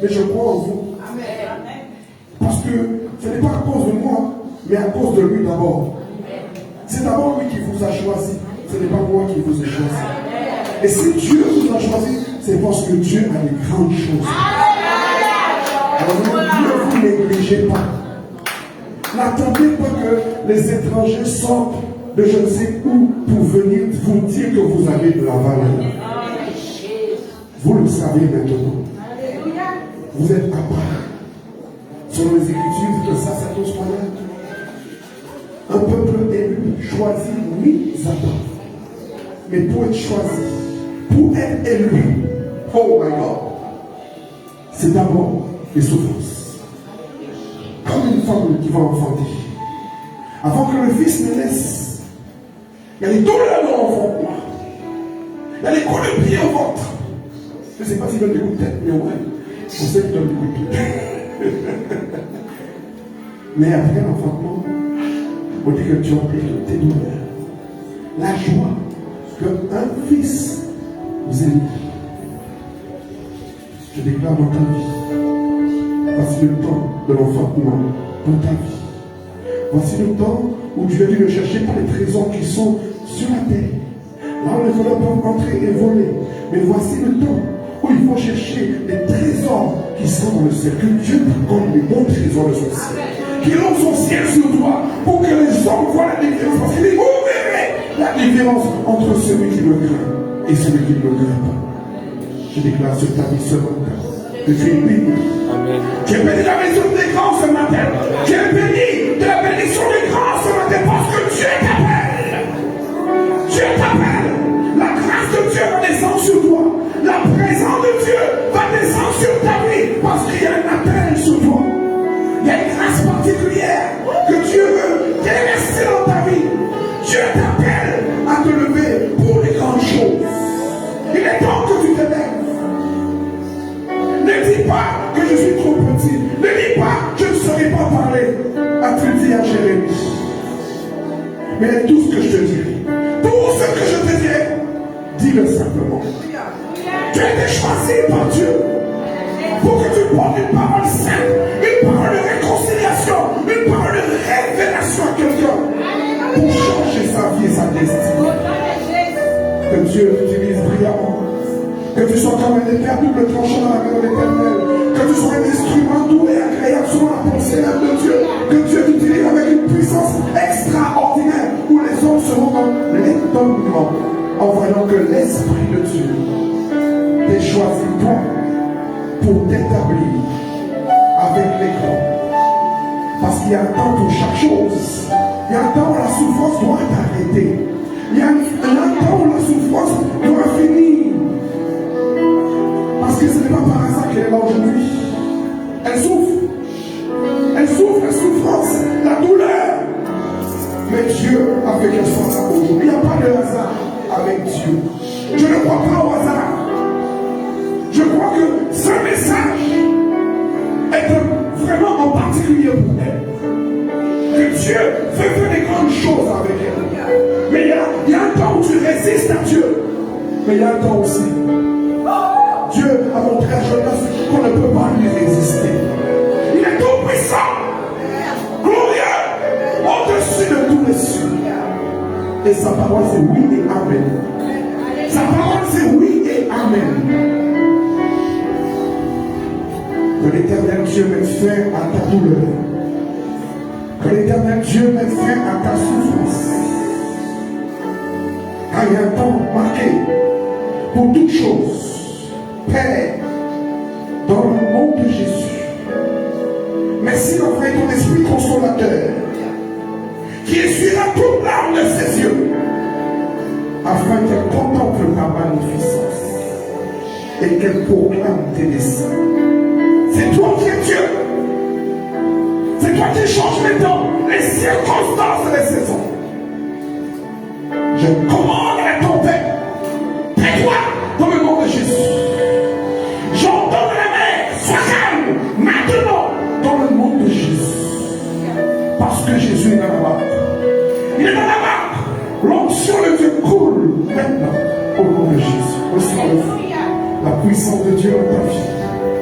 mais je crois en vous. Parce que ce n'est pas à cause de moi, mais à cause de lui d'abord. C'est d'abord lui qui vous a choisi, ce n'est pas moi qui vous ai choisi. Et si Dieu vous a choisi, c'est parce que Dieu a des grandes choses. Alors ne vous négligez pas. N'attendez pas que les étrangers sortent de je ne sais où pour venir vous dire que vous avez de la valeur. Vous le savez maintenant. Vous êtes à part. Selon les Écritures, que ça, c'est tout ce qu'on a. Un peuple élu, choisi, mis à part. Mais pour être choisi, pour être élu, oh my God, c'est d'abord les souffrances. Comme une femme qui va enfanter. Avant que le fils ne naisse, il y a les douleurs de l'enfantement. Il y a les coups de pied au ventre. Je ne sais pas s'il donne des coups de tête, mais ouais, on sait qu'il donne des coups de pied. Mais après l'enfantement, on dit que Dieu empêche tes douleurs. La joie qu'un fils vous ait mis. Je déclare dans ta vie. Voici le temps de l'enfantement dans ta vie. Voici le temps où tu vas ne chercher pas les trésors qui sont sur la terre. Là où les voleurs peuvent entrer et voler. Mais voici le temps où il faut chercher les trésors qui sont dans le ciel. Que Dieu t'accorde les bons trésors de son ciel. Qu'il ouvre son ciel sur toi pour que les hommes voient la différence. Parce qu'il dit, vous verrez la différence entre celui qui me craint et celui qui ne me craint pas. Je déclare sur ta vie ce matin que tu es béni. Tu es béni de la bénédiction des grands ce matin. Tu es béni de la bénédiction des grands ce matin parce que Dieu t'appelle. Dieu t'appelle. La grâce de Dieu va descendre sur toi. La présence de Dieu va descendre sur ta vie parce qu'il y a un appel sur toi. Il y a une grâce particulière que Dieu veut déverser dans ta vie. Dieu t'appelle à te lever pour les grandes choses. Il est temps que tu te lèves. Ne dis pas que je suis trop petit. Ne dis pas que je ne saurais pas parler. As-tu dit à Jérémie? Mais tout ce que je te dirai, tout ce que je te dirai, dis-le simplement. Tu as été choisi par Dieu pour que tu portes une parole sainte, une parole de réconciliation, une parole de révélation à quelqu'un pour changer sa vie et sa destinée. Que Dieu t'utilise brillamment. Que tu sois comme un épée à double tranchant dans la main de l'Éternel. Que tu sois un instrument doux et agréable sur la pensée même de Dieu. Que Dieu t'utilise avec une puissance extraordinaire où les hommes seront dans l'étonnement en voyant que l'Esprit de Dieu t'ait choisi toi pour t'établir avec les grands. Parce qu'il y a un temps pour chaque chose. Il y a un temps où la souffrance doit t'arrêter. Il y a un temps où la souffrance doit finir. Parce que ce n'est pas par hasard qu'elle est là aujourd'hui. Elle souffre. Elle souffre la souffrance, la douleur. Mais Dieu a fait qu'elle soit là aujourd'hui. Il n'y a pas de hasard avec Dieu. Je ne crois pas au hasard. Je crois que ce message est vraiment en particulier pour elle. Que Dieu veut faire des grandes choses avec elle. Mais il y a un temps où tu résistes à Dieu. Mais il y a un temps aussi. Dieu a montré à Jonas qu'on ne peut pas lui résister. Il est tout puissant, glorieux, au-dessus de Que l'Éternel Dieu mette fin à ta douleur. Que l'Éternel Dieu mette fin à ta souffrance. Car il y a un temps marqué pour toutes choses. Père, dans le nom de Jésus, merci d'envoyer ton esprit consolateur qui essuiera toute larme de ses yeux afin qu'elle contemple ta magnificence et qu'elle proclame tes desseins. C'est toi qui es Dieu. C'est toi qui changes les temps, les circonstances et les saisons. Je commande la tempête. Tais-toi dans le nom de Jésus. J'ordonne la mer, sois calme maintenant dans le nom de Jésus. Parce que Jésus est dans la barque. Il est dans la barque. L'onction de Dieu coule maintenant au nom de Jésus. Reçois la puissance de Dieu dans ta vie.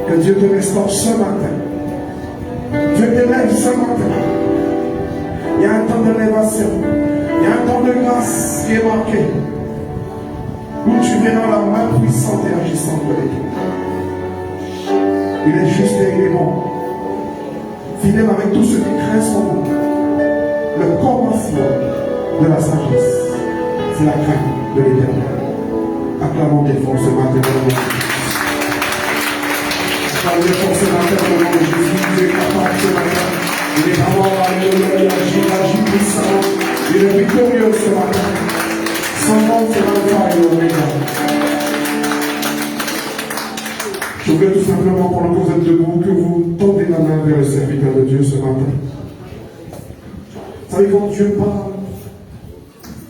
Que Dieu te restaure ce matin. Dieu t'élève ce matin. Il y a un temps d'élévation. Il y a un temps de grâce qui est marqué. Où tu verras la main puissante et agissante de l'Éternel. Il est juste et il est bon. Fidèle avec tous ceux qui craignent son nom. Le commencement de la sagesse, c'est la crainte de l'Éternel. Acclamons des forces ce matin. Acclamons des forces ce matin au nom de Jésus. Il est capable ce matin. Il est vraiment alléluia. Il agit puissamment. Il est victorieux ce matin. Son nom sera le faille au Omega. Je voulais tout simplement, pendant que vous êtes debout, que vous tendez la main vers le serviteur de Dieu ce matin. Vous savez, quand Dieu parle,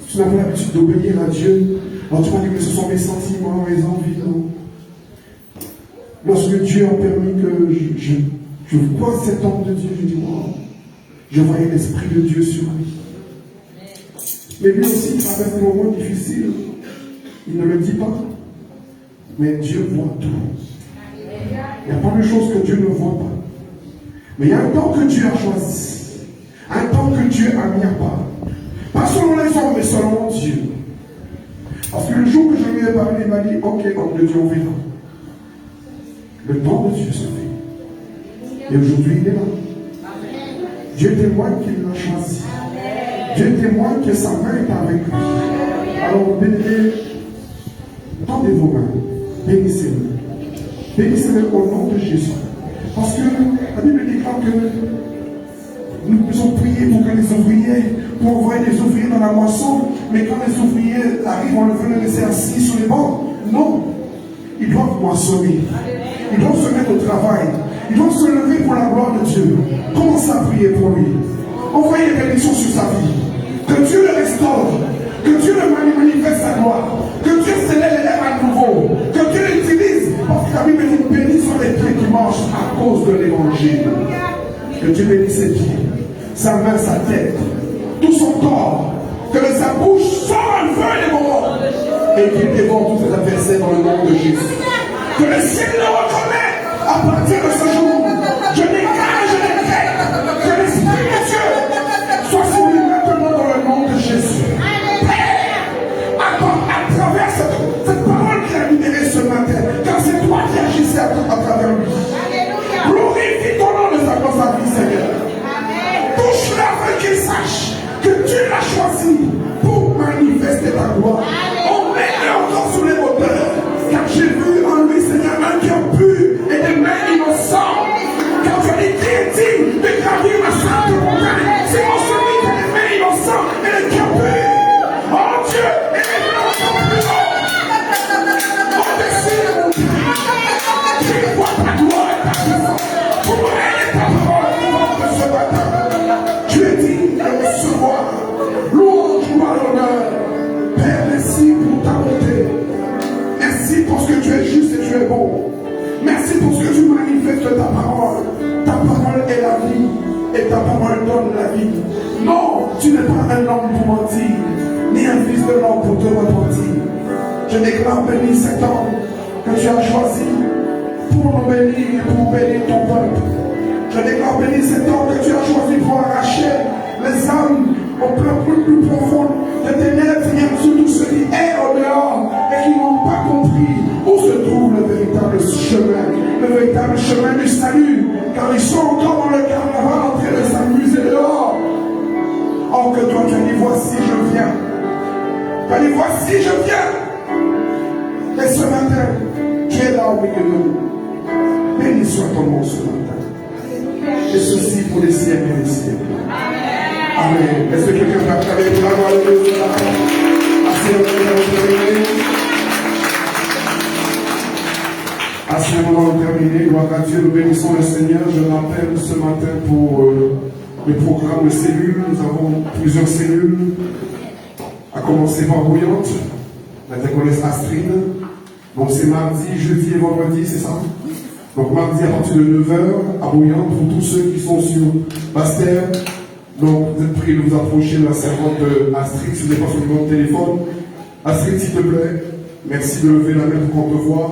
tu n'as pas l'habitude d'obéir à Dieu. Alors tu vas dire que ce sont mes sentiments, mes envies. Non. Lorsque Dieu a permis que je vois cet homme de Dieu, je dis, wow, je voyais l'Esprit de Dieu sur lui. Mais lui aussi traverse des moments difficiles. Il ne le dit pas. Mais Dieu voit tout. Il n'y a pas de choses que Dieu ne voit pas. Mais il y a un temps que Dieu a choisi. Un temps que Dieu a mis à part. Pas selon les hommes, mais selon Dieu. Parce que le jour que je lui ai parlé, il m'a dit, ok, homme de Dieu, on verra. Le temps de Dieu se fait. Et aujourd'hui, il est là. Dieu témoigne qu'il l'a choisi. Dieu témoigne que sa main est avec lui. Alors, bénissez, tendez vos mains. Bénissez-le. Bénissez-le au nom de Jésus. Parce que la Bible déclare que nous pouvons prier pour que les ouvriers, pour envoyer des ouvriers dans la moisson, mais quand les ouvriers arrivent, on ne veut les laisser assis sur les bancs. Non. Ils doivent moissonner. Ils doivent se mettre au travail. Ils doivent se lever pour la gloire de Dieu. Commencez à prier pour lui. Envoyez des bénédictions sur sa vie. Que Dieu le restaure. Que Dieu le manifeste sa gloire. Que Dieu se l'élève à nouveau. Que Dieu l'utilise. Parce que la Bible dit bénis sont les pieds qui marchent à cause de l'évangile. Que Dieu bénisse ses pieds, sa main, sa tête, tout son corps. Que de sa bouche sort un feu des moments. Et qu'il dévore tous ses adversaires dans le nom de Jésus. Que le ciel le reconnaît à partir de ce jour. Je déclare et je décrète que l'Esprit de Dieu soit sur lui maintenant dans le nom de Jésus. Père, à travers cette parole qu'il a libérée ce matin, car c'est toi qui agissais à travers lui. Glorifie ton nom de sa vie, Seigneur. Touche-le afin qu'il sache que tu l'as choisi pour manifester ta gloire. On met-le encore sous les hauteurs, car j'ai vu en lui, Seigneur, un cœur pur et des mains innocentes. Car tu as dit qui est-il de gravir ma sainte montagne? C'est mon celui qui a des mains innocentes et le cœur pur. Oh Dieu, et les mains encore plus haut. Au-dessus de mon cœur, tu vois ta gloire et ta puissance. Pour régner ta parole vivante de ce matin. Tu es digne de recevoir louange ou l'honneur. Père, merci pour ta bonté. Merci parce que tu es juste et tu es bon. Merci pour ce que tu manifestes ta parole. Ta parole est la vie et ta parole donne la vie. Non, tu n'es pas un homme pour mentir, ni un fils de l'homme pour te repentir. Je déclare béni cet homme que tu as choisi pour nous bénir et pour bénir ton peuple. Je déclare béni cet homme que tu as choisi pour arracher les âmes au plus profond de ténèbres, Seigneur, surtout ceux qui errent au dehors et qui n'ont pas compris où se trouve le véritable chemin, le véritable véritable chemin du salut, car ils sont encore dans le carnaval en train de s'amuser dehors. Or que toi tu as dit, voici je viens. Tu as dit, voici je viens. Et ce matin, tu es là au milieu de nous. Béni soit ton nom ce matin. Et ceci pour les siècles et les siècles. Amen. Est-ce que quelqu'un peut acclamer pour la gloire de Dieu ce matin? Assez un moment terminé. Gloire à Dieu, nous bénissons le Seigneur. Je m'appelle ce matin pour le programme de cellules. Nous avons plusieurs cellules, à commencer par Bouillante, la diaconesse Astrid. Donc c'est mardi, jeudi et vendredi, c'est ça? Donc mardi à partir de 9h à Bouillante, pour tous ceux qui sont sur Bastère. Donc vous êtes priés de vous approcher de la servante Astrid, si vous n'avez pas son numéro de téléphone. Astrid, s'il te plaît, merci de lever la main pour qu'on te voit.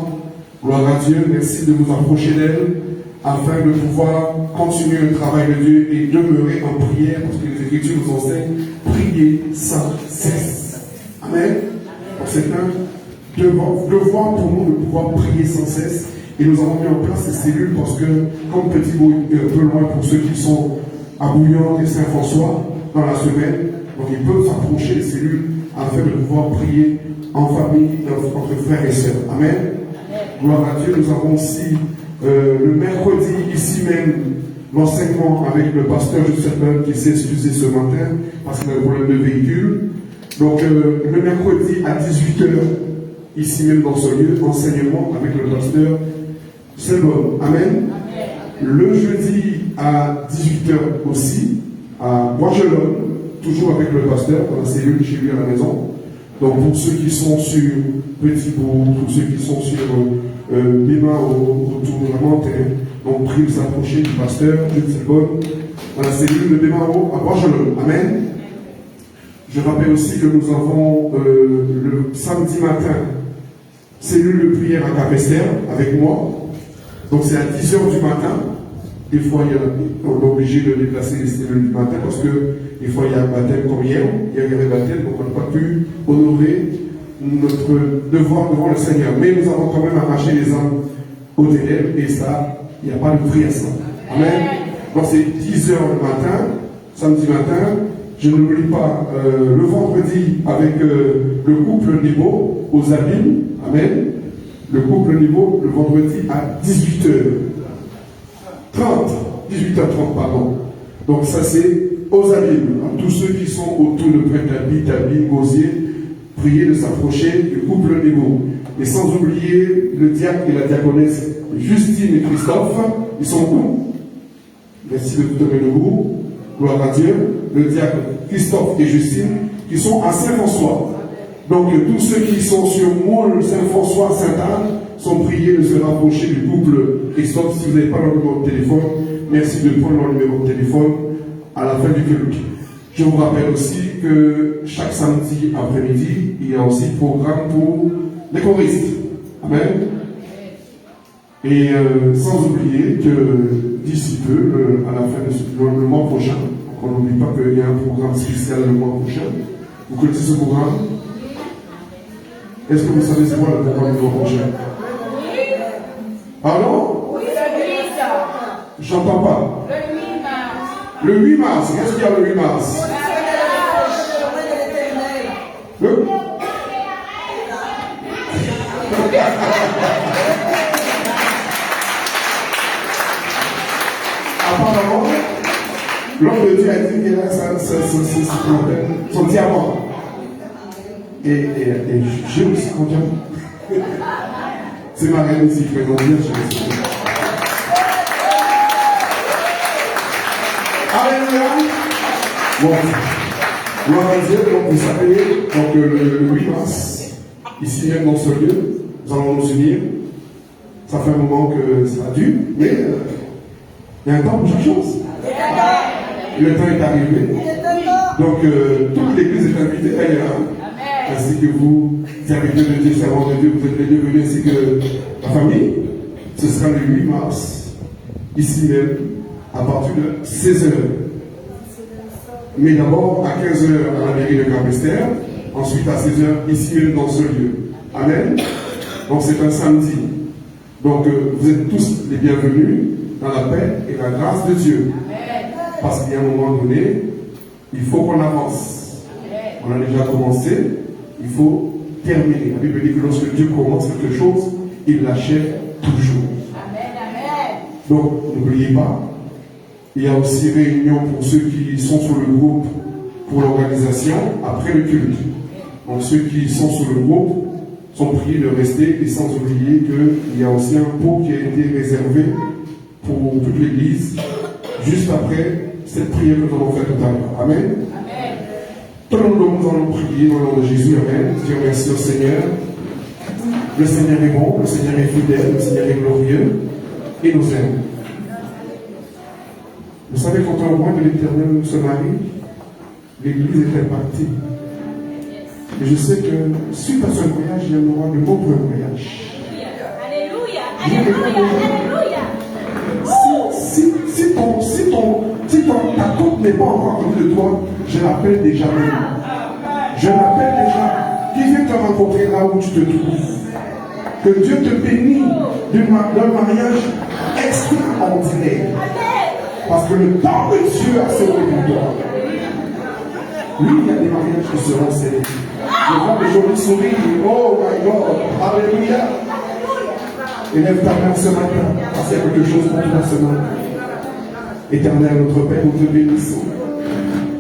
Gloire à Dieu, merci de vous approcher d'elle, afin de pouvoir continuer le travail de Dieu et demeurer en prière, parce que les Écritures nous enseignent, prier sans cesse. Amen. Donc c'est un devoir pour nous de pouvoir prier sans cesse. Et nous avons mis en place ces cellules parce que, comme Petit Bouillon, un peu loin pour ceux qui sont à Bouillon et Saint-François, dans la semaine, donc ils peuvent s'approcher des cellules afin de pouvoir prier en famille, entre frères et sœurs. Amen. Gloire à Dieu. Nous avons aussi le mercredi, ici même, l'enseignement avec le pasteur Joseph qui s'est excusé ce matin parce qu'il a un problème de véhicule. Donc le mercredi à 18h, ici même dans ce lieu, enseignement avec le pasteur Selon. Amen. Le jeudi à 18h aussi, à Bois-Gelon, toujours avec le pasteur, dans la cellule chez lui à la maison. Donc pour ceux qui sont sur Petit-Bourg, pour ceux qui sont sur Bima autour de la montagne, donc priez de s'approcher du pasteur, de Selon, dans la cellule de Bima à Bois-Gelon. Amen. Je rappelle aussi que nous avons le samedi matin, cellule de prière à Capester avec moi. Donc c'est à 10h du matin. Des fois, on est obligé de déplacer les cellules du matin parce que des fois, il y a un baptême comme hier. Hier, il y avait un baptême, donc on n'a pas pu honorer notre devoir devant le Seigneur. Mais nous avons quand même arraché les âmes au ténèbres et ça, il n'y a pas de prix à ça. Amen. Donc c'est 10h le matin, samedi matin. Je n'oublie pas le vendredi avec le couple Nebo aux Abîmes. Amen. Le couple Nebo le vendredi à 18h30, pardon. Donc ça c'est aux Abîmes. Tous ceux qui sont autour de Prêt-à-Bit, Abîmes, Gosier, priez de s'approcher du couple Nebo. Et sans oublier le diacre et la diaconesse Justine et Christophe. Ils sont où? Merci de vous donner le goût. Gloire à Dieu. Le diacre Christophe et Justine, qui sont à Saint-François. Donc tous ceux qui sont sur Moule, Saint-François, Sainte-Anne, sont priés de se rapprocher du couple Christophe. Si vous n'avez pas leur numéro de téléphone, merci de prendre leur numéro de téléphone à la fin du culte. Je vous rappelle aussi que chaque samedi après-midi, il y a aussi programme pour les choristes. Amen. Et sans oublier que d'ici peu, à la fin de le mois prochain, on n'oublie pas qu'il y a un programme spécial le mois prochain. Vous connaissez ce programme? Est-ce que vous savez c'est quoi le programme du mois prochain? Pardon? J'entends pas. Le 8 mars. Qu'est-ce qu'il y a le 8 mars? Apparemment, l'homme de Dieu a dit qu'il a son diamant. Et j'ai aussi mon diamant. C'est ma reine aussi, je vais grandir, je vais. Alléluia. Bon, gloire à Dieu, donc vous savez, donc le 8 mars, ici même dans ce lieu, nous allons nous unir. Ça fait un moment que ça a dû, mais il y a un temps pour chaque chose. Le temps est arrivé. Donc toute l'église est invitée, elle est là. Ainsi que vous, serviteurs de Dieu, servants de Dieu, vous êtes les bienvenus, ainsi que la famille. Ce sera le 8 mars, ici même, à partir de 16h. Mais d'abord à 15h à la mairie de Capester, ensuite à 16h ici même dans ce lieu. Amen. Donc c'est un samedi. Donc, vous êtes tous les bienvenus dans la paix et la grâce de Dieu. Parce qu'il y a un moment donné, il faut qu'on avance. On a déjà commencé, il faut terminer. La Bible dit que lorsque Dieu commence quelque chose, il l'achève toujours. Donc, n'oubliez pas, il y a aussi réunion pour ceux qui sont sur le groupe pour l'organisation après le culte. Donc, ceux qui sont sur le groupe sont priés de rester et sans oublier qu'il y a aussi un pot qui a été réservé pour toute l'Église juste après cette prière que nous allons faire tout à l'heure. Amen. Tout le monde, nous allons prier au nom de Jésus. Amen. Dieu merci au Seigneur. Le Seigneur est bon, le Seigneur est fidèle, le Seigneur est glorieux et nous aime. Vous savez, quand on voit que l'Éternel se marie, l'Église est répartie. Et je sais que suite à ce voyage, il y en aura de d'autres voyages. Alléluia, alléluia, alléluia. Si ta côte n'est pas encore venue de toi, je l'appelle déjà même. Je l'appelle déjà. Qui vient te rencontrer là où tu te trouves. Que Dieu te bénisse d'un mariage extraordinaire. Parce que le temps de Dieu a servi pour toi. Oui, il y a des mariages qui seront célébrés. Je vois des jolis sourires. Oh my God. Alléluia. Élève ta main ce matin. Parce qu'il y a quelque chose pour toi ce matin. Éternel, notre Père, nous te bénissons.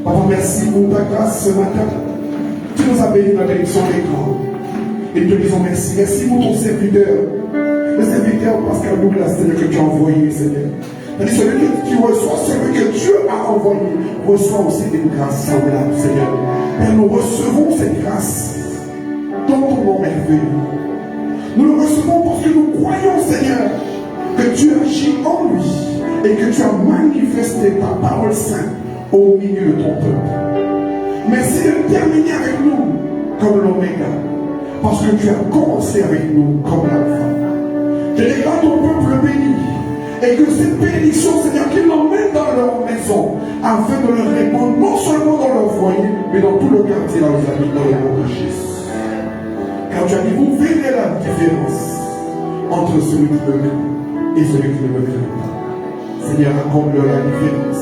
Papa, merci pour ta grâce ce matin. Tu nous as bénis dans la bénédiction des grands. Et nous te disons merci. Merci pour ton serviteur. Le serviteur Pascal Douglas, Seigneur, que tu as envoyé, Seigneur. Celui qui reçoit, celui que Dieu a envoyé, reçoit aussi une grâce semblable, Seigneur. Et nous recevons cette grâce dans ton nom merveilleux. Nous le recevons parce que nous croyons, Seigneur, que tu agis en lui et que tu as manifesté ta parole sainte au milieu de ton peuple. Merci de terminer avec nous comme l'Oméga, parce que tu as commencé avec nous comme l'Alpha. Je déclare ton peuple béni. Et que cette bénédiction, Seigneur, qu'ils l'emmènent dans leur maison, afin de le répandre non seulement dans leur foyer, mais dans tout le quartier dans les habitants dans le nom de Jésus. Car tu as dit, vous verrez la différence entre celui qui me met et celui qui ne me met pas. Seigneur, accorde-leur la différence.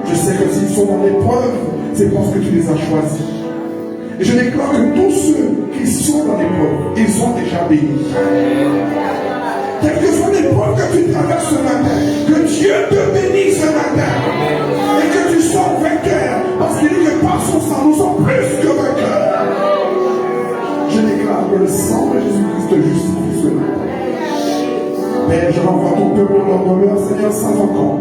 Je sais que s'ils sont dans l'épreuve, c'est parce que tu les as choisis. Et je déclare que tous ceux qui sont dans l'épreuve, ils sont déjà bénis. Quelle que soit l'épreuve que tu traverses ce matin, que Dieu te bénisse ce matin. Et que tu sois vainqueur. Parce qu'il dit que par son sang, nous sommes plus que vainqueurs. Je déclare que le sang de Jésus-Christ te justifie ce matin. Père, je renvoie ton peuple dans leur demeure, Seigneur, sans encombre,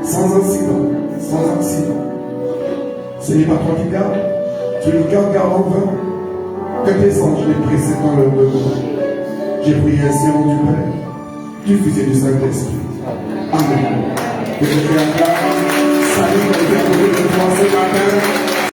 sans incident, sans accident. Seigneur, pas toi qui garde, tu le gardes en vain. Que tes anges les précèdent dans leur demeure. J'ai prié ainsi au nom du Père, du Fils et du Saint-Esprit. Amen. Que je fais un salut de toi ce matin.